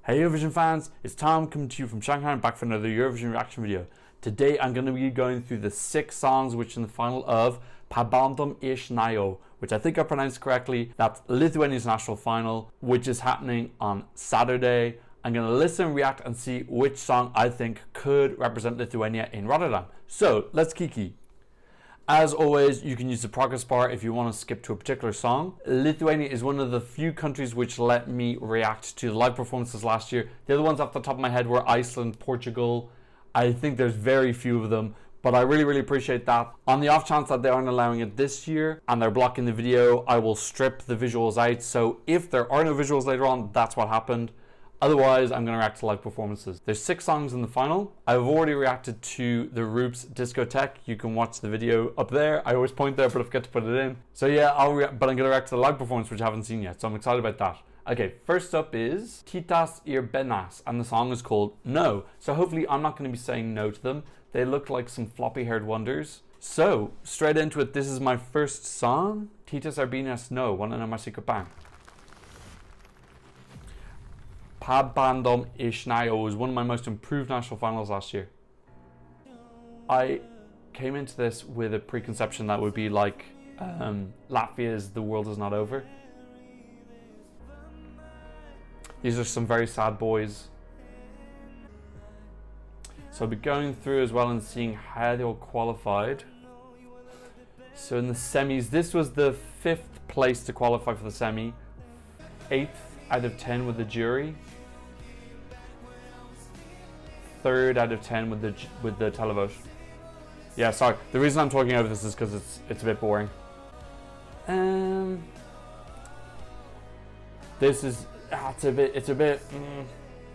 Hey Eurovision fans, it's Tom coming to you from Shanghai and back for another Eurovision reaction video. Today I'm going to be going through the 6 songs which are in the final of Pabandom ish Naujo, which I think I pronounced correctly. That's Lithuania's national final, which is happening on Saturday. I'm going to listen, react and see which song I think could represent Lithuania in Rotterdam. So let's kiki. As always, you can use the progress bar if you want to skip to a particular song. Lithuania is one of the few countries which let me react to the live performances last year. The other ones off the top of my head were Iceland, Portugal. I think there's very few of them, but I really appreciate that. On the off chance that they aren't allowing it this year and they're blocking the video, I will strip the visuals out. So if there are no visuals later on, that's what happened. Otherwise, I'm going to react to live performances. There's 6 songs in the final. I've already reacted to the Roop's Discoteque. You can watch the video up there. I always point there, but I forget to put it in. So yeah, but I'm going to react to the live performance, which I haven't seen yet. So I'm excited about that. Okay, first up is Titas Benas, and the song is called No. So hopefully I'm not going to be saying no to them. They look like some floppy-haired wonders. So, straight into it, this is my first song. Titas Benas, No. Wanna know my secret bang? Pabandom ish Naujo was one of my most improved national finals last year. I came into this with a preconception that would be like Latvia's The World Is Not Over. These are some very sad boys. So I'll be going through as well and seeing how they all qualified. So in the semis, this was the 5th place to qualify for the semi. 8th out of 10 with the jury. 3rd out of 10 with the televote. Yeah, sorry. The reason I'm talking over this is because it's a bit boring. This is it's a bit.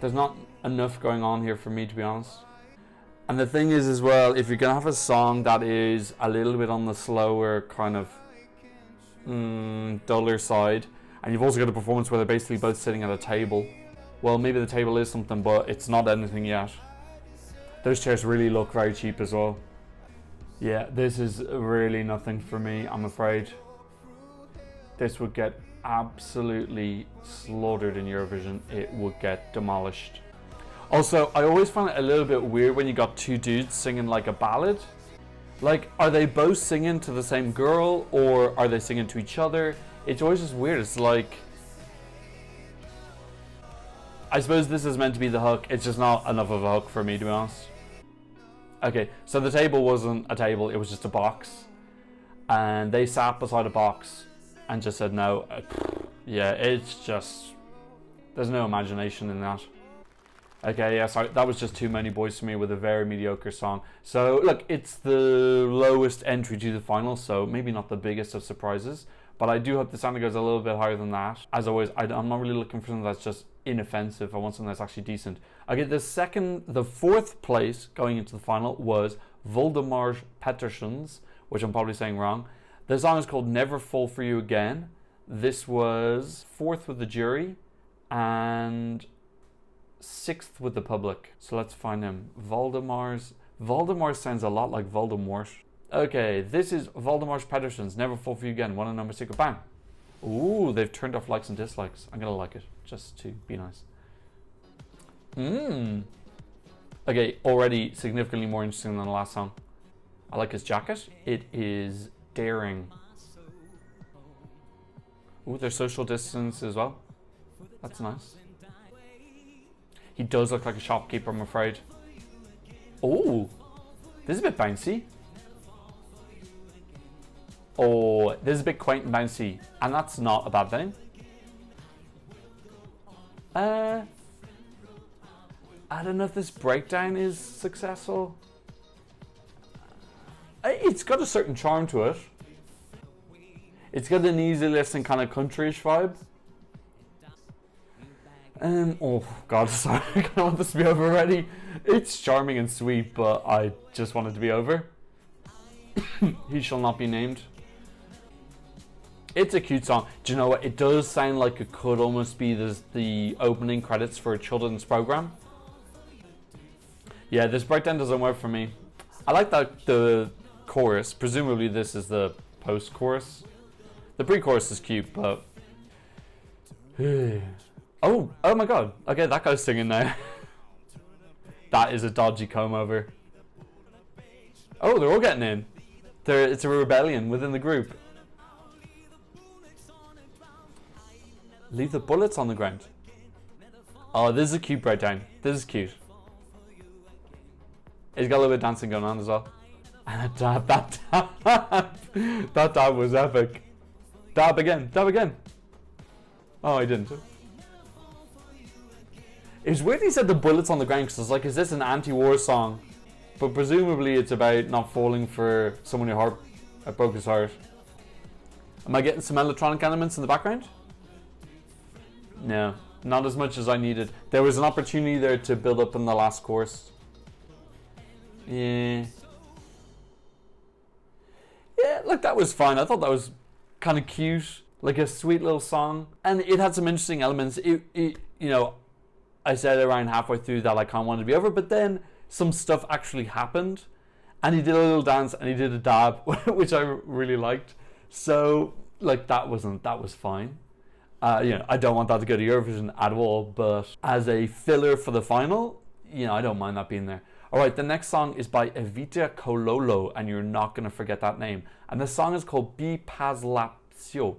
There's not enough going on here for me, to be honest. And the thing is as well, if you're gonna have a song that is a little bit on the slower kind of duller side, and you've also got a performance where they're basically both sitting at a table. Well, maybe the table is something, but it's not anything yet. Those chairs really look very cheap as well. Yeah, this is really nothing for me, I'm afraid. This would get absolutely slaughtered in Eurovision. It would get demolished. Also, I always find it a little bit weird when you got 2 dudes singing like a ballad. Like, are they both singing to the same girl or are they singing to each other? It's always just weird. It's like, I suppose this is meant to be the hook. It's just not enough of a hook for me, to be honest. Okay, so the table wasn't a table, it was just a box. And they sat beside a box and just said no. Yeah, it's just, there's no imagination in that. Okay, yeah, sorry, that was just too many boys for me with a very mediocre song. So, look, it's the lowest entry to the final, so maybe not the biggest of surprises. But I do hope the sound goes a little bit higher than that. As always, I'm not really looking for something that's just inoffensive. I want something that's actually decent. Okay, the 4th place going into the final was Voldemars Petersons, which I'm probably saying wrong. The song is called Never Fall For You Again. This was 4th with the jury and 6th with the public. So let's find him. Voldemars. Voldemars sounds a lot like Voldemort. Okay, this is Voldemars Petersons, Never Fall For You Again. Wanna know my secret bang? Ooh, they've turned off likes and dislikes. I'm gonna like it, just to be nice. Okay, already significantly more interesting than the last song. I like his jacket. It is daring. Ooh, there's social distance as well. That's nice. He does look like a shopkeeper, I'm afraid. Oh, this is a bit bouncy. Oh, this is a bit quaint and bouncy, and that's not a bad thing. I don't know if this breakdown is successful. It's got a certain charm to it. It's got an easy listening kind of countryish vibe. Oh god, sorry, I kind of want this to be over already. It's charming and sweet, but I just want it to be over. He shall not be named. It's a cute song. Do you know what? It does sound like it could almost be the opening credits for a children's program. Yeah, this breakdown doesn't work for me. I like the chorus. Presumably this is the post-chorus. The pre-chorus is cute, but Oh my god. Okay, that guy's singing now. That is a dodgy comb over. Oh, they're all getting in. It's a rebellion within the group. Leave the bullets on the ground. Oh, this is a cute breakdown. This is cute. He's got a little bit of dancing going on as well. And a dab, that dab. That dab was epic. Dab again, dab again. Oh, I didn't. It was weird he said the bullets on the ground, because I was like, is this an anti-war song? But presumably it's about not falling for someone who broke his heart. Am I getting some electronic elements in the background? No, not as much as I needed. There was an opportunity there to build up in the last course. Yeah. Yeah, look, that was fine. I thought that was kind of cute. Like a sweet little song. And it had some interesting elements. You know, I said around halfway through that I kind of wanted to be over, but then some stuff actually happened. And he did a little dance and he did a dab, which I really liked. So, like, that was fine. You know, I don't want that to go to Eurovision at all, but as a filler for the final, you know, I don't mind that being there. Alright, the next song is by Evita Cololo, and you're not going to forget that name. And the song is called paslapčių,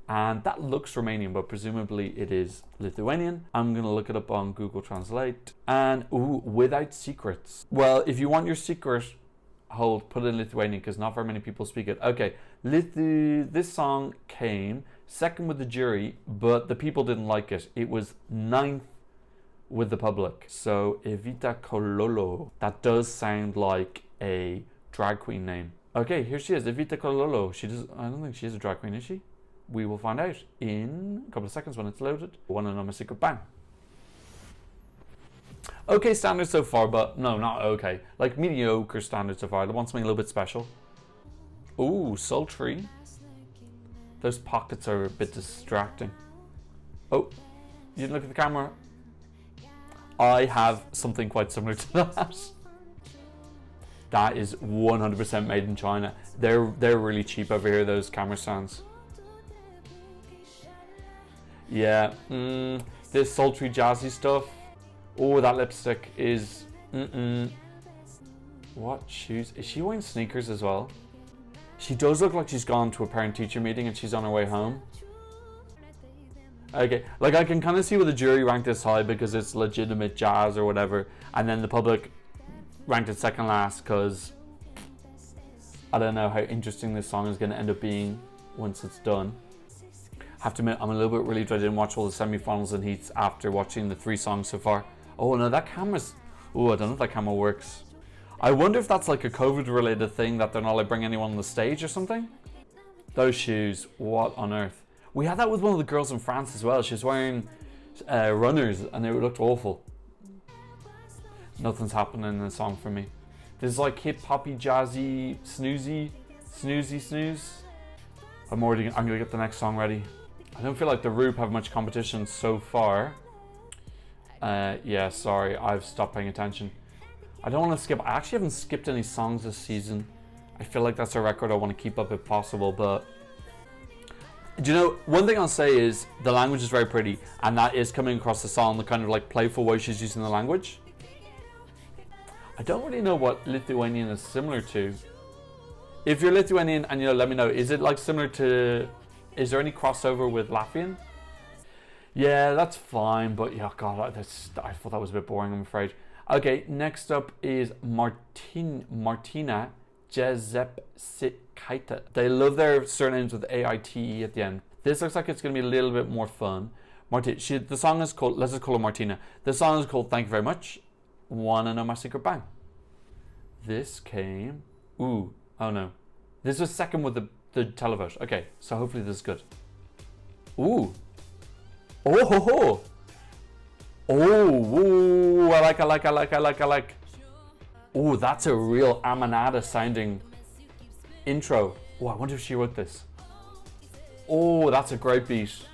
and that looks Romanian, but presumably it is Lithuanian. I'm going to look it up on Google Translate. And, ooh, without secrets. Well, if you want your secret, put it in Lithuanian, because not very many people speak it. Okay, this song came second with the jury, but the people didn't like it. It was 9th with the public. So Evita Cololo. That does sound like a drag queen name. Okay, here she is, Evita Cololo. I don't think she is a drag queen, is she? We will find out in a couple of seconds when it's loaded. Wanna know my secret? Bang. Okay standard so far, but no, not okay. Like mediocre standard so far. I want something a little bit special. Ooh, sultry. Those pockets are a bit distracting. Oh, you didn't look at the camera. I have something quite similar to that. That is 100% made in China. They're really cheap over here, those camera stands. Yeah, this sultry jazzy stuff. Oh, that lipstick is What shoes? Is she wearing sneakers as well? She does look like she's gone to a parent-teacher meeting and she's on her way home. Okay, like I can kind of see where the jury ranked this high because it's legitimate jazz or whatever, and then the public ranked it second last because I don't know how interesting this song is going to end up being once it's done. Have to admit, I'm a little bit relieved I didn't watch all the semi-finals and heats after watching the 3 songs so far. Oh no, that camera's... Oh, I don't know if that camera works. I wonder if that's like a COVID-related thing, that they're not like bringing anyone on the stage or something. Those shoes, what on earth? We had that with one of the girls in France as well. She was wearing runners and they looked awful. Nothing's happening in the song for me. This is like hip-hoppy, jazzy, snoozy snooze. I'm gonna get the next song ready. I don't feel like the Roop have much competition so far. Yeah, sorry, I've stopped paying attention. I don't want to skip. I actually haven't skipped any songs this season. I feel like that's a record I want to keep up if possible, but... Do you know, one thing I'll say is the language is very pretty, and that is coming across the song, the kind of like playful way she's using the language. I don't really know what Lithuanian is similar to. If you're Lithuanian and you know, let me know, is it like similar to... Is there any crossover with Latvian? Yeah, that's fine, but yeah, God, I thought that was a bit boring, I'm afraid. Okay, next up is Martyna Jezepčikaitė. They love their surnames with A-I-T-E at the end. This looks like it's going to be a little bit more fun. The song is called, let's just call her Martyna. The song is called Thank You Very Much. Wanna know my secret? Bang. This came... Ooh, oh no. This was second with the televote. Okay, so hopefully this is good. Ooh. Oh ho ho. Oh, ooh, I like. Oh, that's a real Amanada sounding intro. Oh, I wonder if she wrote this. Oh, that's a great beat.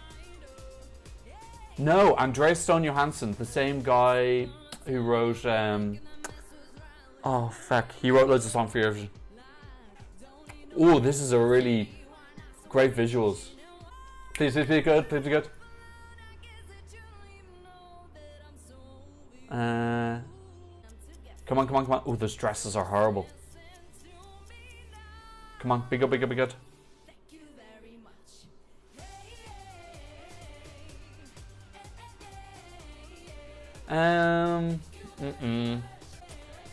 No, Andreas Stone Johansson, the same guy who wrote, oh, fuck. He wrote loads of songs for Eurovision. Oh, this is a really great visuals. Please be good, please be good. Come on, come on, come on. Oh, those dresses are horrible. Come on, be good, be good, be good.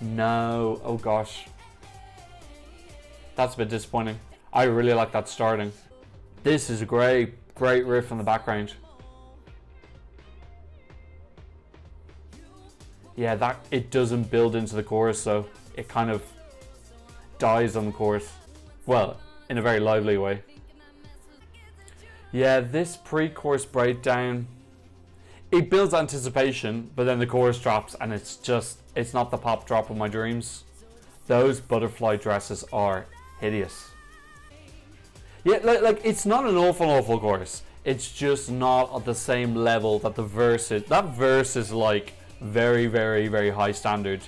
No, oh gosh. That's a bit disappointing. I really like that starting. This is a great riff in the background. Yeah, that it doesn't build into the chorus, so it kind of dies on the chorus. Well, in a very lively way. Yeah, this pre-chorus breakdown, it builds anticipation, but then the chorus drops and it's not the pop drop of my dreams. Those butterfly dresses are hideous. Yeah, like it's not an awful chorus. It's just not at the same level that the verse is. That verse is like very, very, very high standard,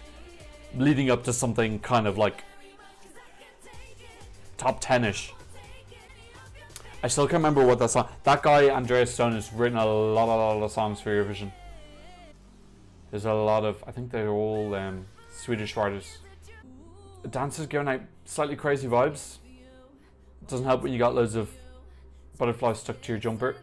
leading up to something kind of like top 10ish. I still can't remember what that song. That guy Andreas Stone has written a lot of songs for Eurovision. There's a lot of, I think they're all Swedish writers. The dancers giving out slightly crazy vibes. Doesn't help when you got loads of butterflies stuck to your jumper.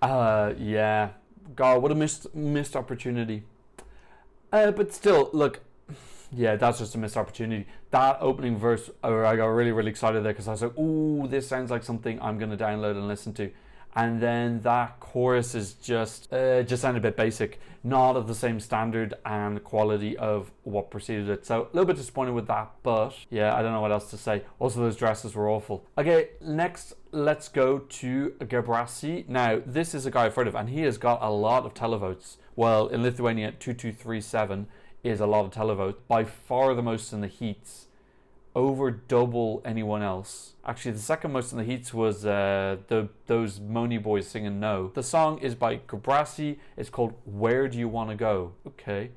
Yeah. God, what a missed opportunity. But still, look, yeah, that's just a missed opportunity. That opening verse, I got really excited there because I was like, ooh, this sounds like something I'm going to download and listen to. And then that chorus is just sounded a bit basic, not of the same standard and quality of what preceded it. So a little bit disappointed with that, but yeah, I don't know what else to say. Also, those dresses were awful. Okay, next let's go to Gebrasy. Now, this is a guy I've heard of, and he has got a lot of televotes. Well, in Lithuania, 2237 is a lot of televotes, by far the most in the heats. Over double anyone else. Actually, the second most in the heats was those Moni boys singing No. The song is by Gebrasy. It's called Where Do You Want to Go? Okay.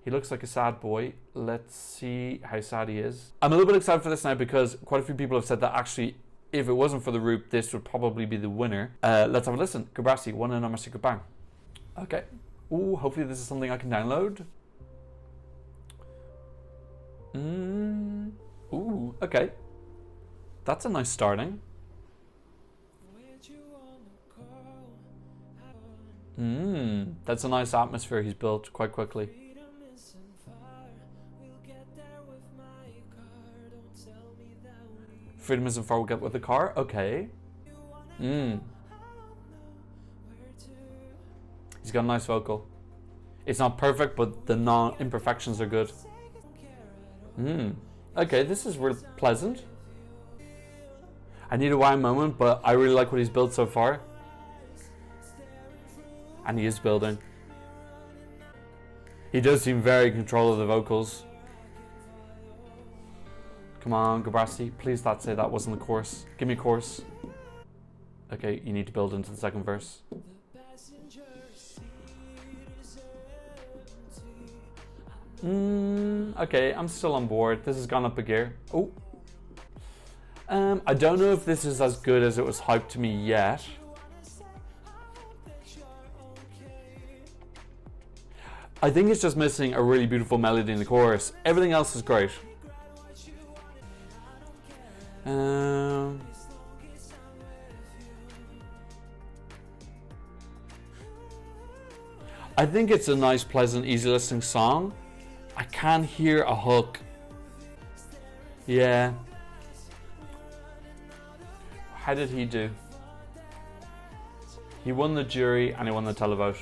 He looks like a sad boy. Let's see how sad he is. I'm a little bit excited for this now because quite a few people have said that actually, if it wasn't for the Roop, this would probably be the winner. Let's have a listen. Gebrasy, One and Number Secret Bang. Okay. Ooh, hopefully this is something I can download. Ooh, okay. That's a nice starting. That's a nice atmosphere he's built quite quickly. Freedom isn't far, we'll get with the car. Okay. He's got a nice vocal. It's not perfect, but the imperfections are good. Okay, this is real pleasant. I need a wine moment, but I really like what he's built so far. And he is building. He does seem very in control of the vocals. Come on, Gebrasy. Please not say that wasn't the chorus. Give me a chorus. Okay, you need to build into the second verse. Okay, I'm still on board. This has gone up a gear. Oh. I don't know if this is as good as it was hyped to me yet. I think it's just missing a really beautiful melody in the chorus. Everything else is great. I think it's a nice, pleasant, easy listening song. I can't hear a hook. Yeah. How did he do? He won the jury and he won the televote.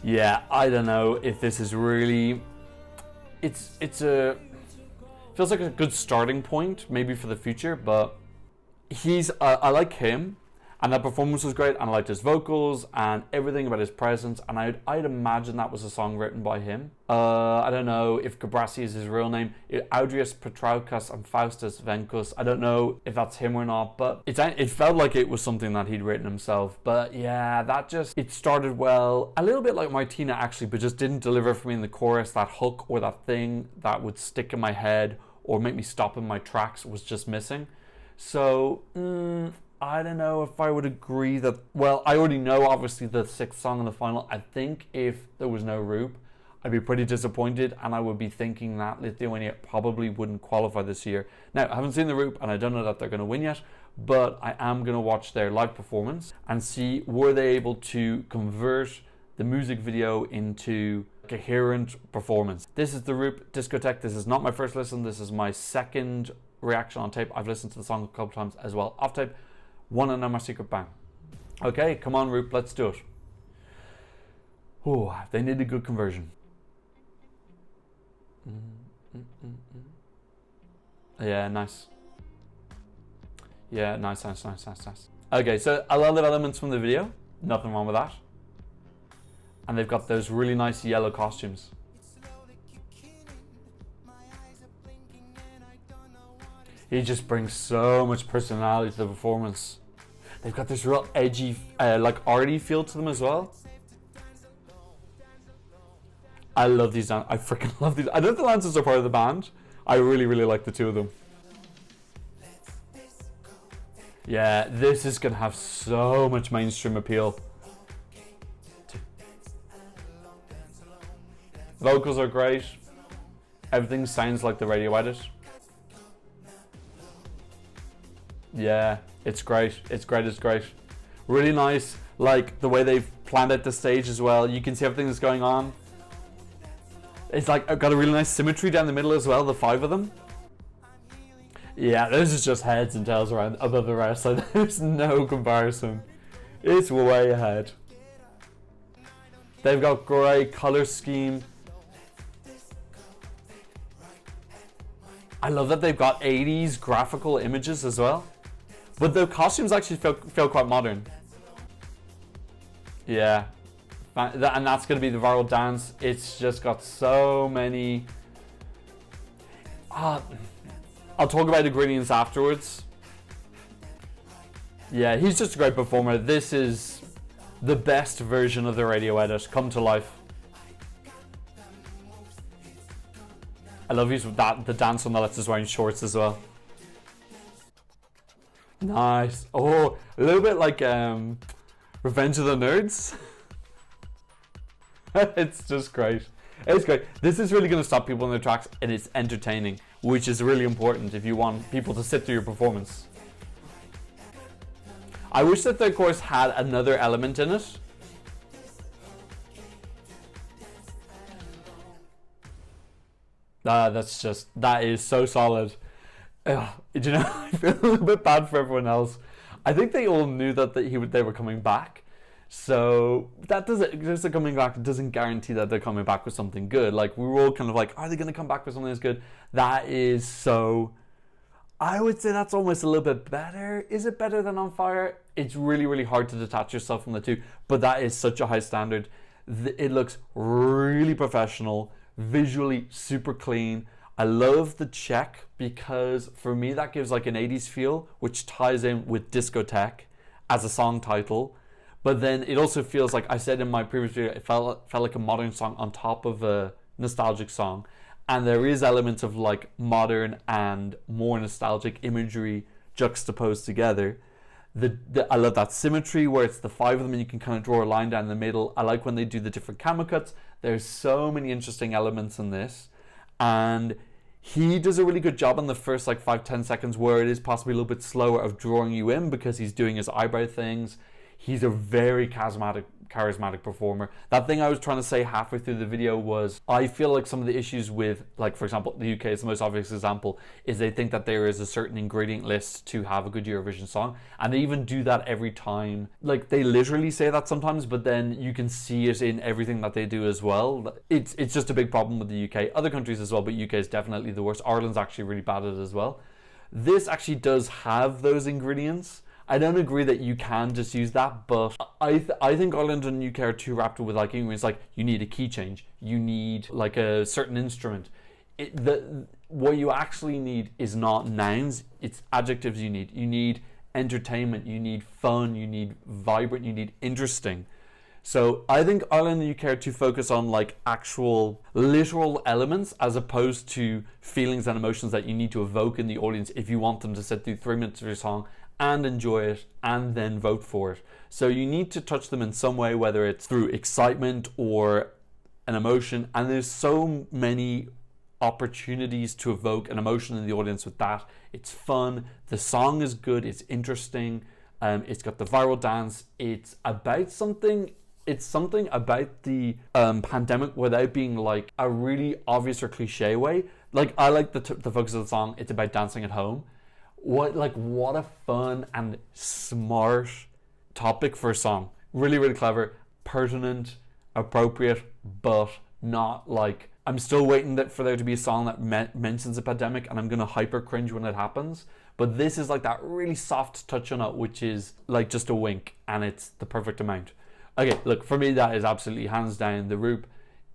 Yeah, I don't know if this is really... It's a... Feels like a good starting point, maybe for the future, but he's... I like him. And that performance was great, and I liked his vocals and everything about his presence, and I'd imagine that was a song written by him. I don't know if Gebrasy is his real name. Audrius Petraukas and Faustus Venkus. I don't know if that's him or not, but it felt like it was something that he'd written himself. But yeah, it started well. A little bit like Martyna actually, but just didn't deliver for me in the chorus. That hook or that thing that would stick in my head or make me stop in my tracks was just missing. So, I don't know if I would agree that, well, I already know obviously the 6th song in the final. I think if there was no Roop, I'd be pretty disappointed, and I would be thinking that Lithuania probably wouldn't qualify this year. Now, I haven't seen the Roop, and I don't know that they're going to win yet, but I am going to watch their live performance and see were they able to convert the music video into coherent performance. This is the Roop Discoteque. This is not my first listen. This is my second reaction on tape. I've listened to the song a couple times as well off tape. Wanna know my secret bang? Okay, come on, Roop, let's do it. Oh, they need a good conversion. Yeah, nice. Yeah, nice. Okay, so a lot of elements from the video, nothing wrong with that. And they've got those really nice yellow costumes. He just brings so much personality to the performance. They've got this real edgy, like arty feel to them as well. I love these. I freaking love these. I know the Lancers are part of the band. I really like the two of them. Yeah, this is gonna have so much mainstream appeal. Vocals are great. Everything sounds like the radio edit. Yeah, it's great. It's great. Really nice, like the way they've planned out the stage as well. You can see everything that's going on. It's like got a really nice symmetry down the middle as well, the 5 of them. Yeah, this is just heads and tails around above the rest. Like, there's no comparison. It's way ahead. They've got great color scheme. I love that they've got 80s graphical images as well. But the costumes actually feel quite modern. Yeah. And that's going to be the viral dance. It's just got so many... I'll talk about ingredients afterwards. Yeah, he's just a great performer. This is the best version of the radio edit come to life. I love the dance on the left is wearing shorts as well. Nice. Oh, a little bit like Revenge of the Nerds. It's just great. It's great. This is really going to stop people in their tracks, and it's entertaining, which is really important if you want people to sit through your performance. I wish that the course had another element in it. That is so solid. You know, I feel a little bit bad for everyone else. I think they all knew that they were coming back. So that just coming back doesn't guarantee that they're coming back with something good. Like, we were all kind of like, are they going to come back with something that's good? That is so... I would say that's almost a little bit better. Is it better than On Fire? It's really hard to detach yourself from the two, but that is such a high standard. It looks really professional, visually super clean. I love the check because for me that gives like an 80s feel, which ties in with Discoteque as a song title. But then it also feels like I said in my previous video, it felt like a modern song on top of a nostalgic song. And there is elements of like modern and more nostalgic imagery juxtaposed together. I love that symmetry where it's the 5 of them and you can kind of draw a line down the middle. I like when they do the different camera cuts. There's so many interesting elements in this. And he does a really good job in the first like 5-10 seconds where it is possibly a little bit slower of drawing you in because he's doing his eyebrow things. He's a very charismatic performer. That thing I was trying to say halfway through the video was, I feel like some of the issues with, like for example, the UK is the most obvious example, is they think that there is a certain ingredient list to have a good Eurovision song, and they even do that every time. Like, they literally say that sometimes, but then you can see it in everything that they do as well. It's just a big problem with the UK. Other countries as well, but UK is definitely the worst. Ireland's actually really bad at it as well. This actually does have those ingredients. I don't agree that you can just use that, but I think Ireland and UK are too wrapped up with like ingredients. Like, you need a key change, you need like a certain instrument. What you actually need is not nouns, it's adjectives you need. You need entertainment, you need fun, you need vibrant, you need interesting. So I think Ireland and UK are too focused on like actual literal elements as opposed to feelings and emotions that you need to evoke in the audience if you want them to sit through 3 minutes of your song and enjoy it and then vote for it. So you need to touch them in some way, whether it's through excitement or an emotion, and there's so many opportunities to evoke an emotion in the audience with that. It's fun, the song is good, it's interesting, it's got the viral dance, it's about something. It's something about the pandemic without being like a really obvious or cliche way. Like, I like the focus of the song. It's about dancing at home. What a fun and smart topic for a song. Really, really clever, pertinent, appropriate, but not like, I'm still waiting for there to be a song that mentions a pandemic and I'm gonna hyper cringe when it happens. But this is like that really soft touch on it, which is like just a wink, and it's the perfect amount. Okay, look, for me that is absolutely hands down the Roop.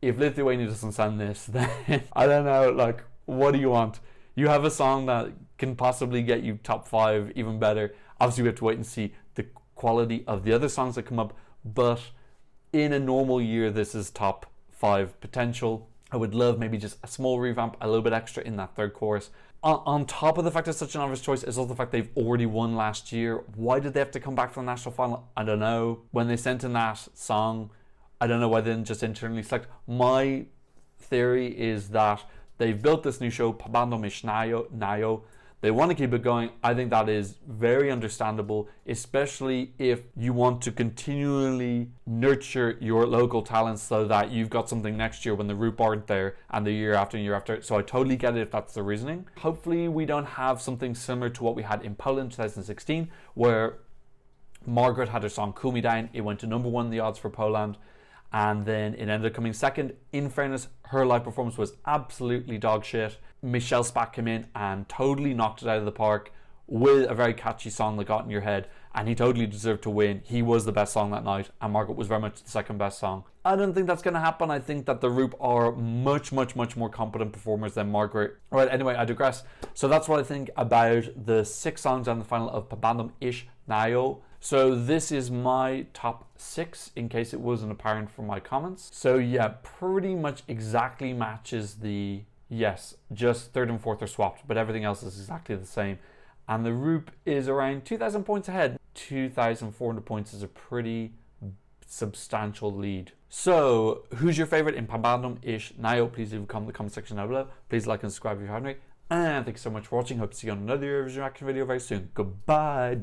If Lithuania doesn't send this, then I don't know, like, what do you want? You have a song that can possibly get you top 5, even better. Obviously we have to wait and see the quality of the other songs that come up, but in a normal year this is top 5 potential. I would love maybe just a small revamp, a little bit extra in that third chorus. On top of the fact it's such an obvious choice, is also the fact they've already won last year. Why did they have to come back for the national final? I don't know. When they sent in that song, I don't know why they didn't just internally select. My theory is that they've built this new show, Pabandom ish Naujo. They want to keep it going. I think that is very understandable, especially if you want to continually nurture your local talents so that you've got something next year when the Roop aren't there, and the year after and year after. So I totally get it if that's the reasoning. Hopefully we don't have something similar to what we had in Poland 2016, where Margaret had her song Cool Me Down. It went to #1 in the odds for Poland, and then it ended up coming second. In fairness, her live performance was absolutely dog shit. Michelle Spak came in and totally knocked it out of the park with a very catchy song that got in your head, and he totally deserved to win. He was the best song that night, and Margaret was very much the second best song. I don't think that's going to happen. I think that the Roop are much more competent performers than Margaret. Alright, anyway, I digress. So that's what I think about the 6 songs on the final of Pabandom ish Naujo. So this is my top 6, in case it wasn't apparent from my comments. So yeah, pretty much exactly matches the... Yes, just 3rd and 4th are swapped, but everything else is exactly the same. And the Roop is around 2,000 points ahead. 2,400 points is a pretty substantial lead. So, who's your favorite in Pabandom ish Naujo? Please leave a comment in the comment section down below. Please like and subscribe if you haven't already. And thank you so much for watching. Hope to see you on another Eurovision reaction video very soon. Goodbye.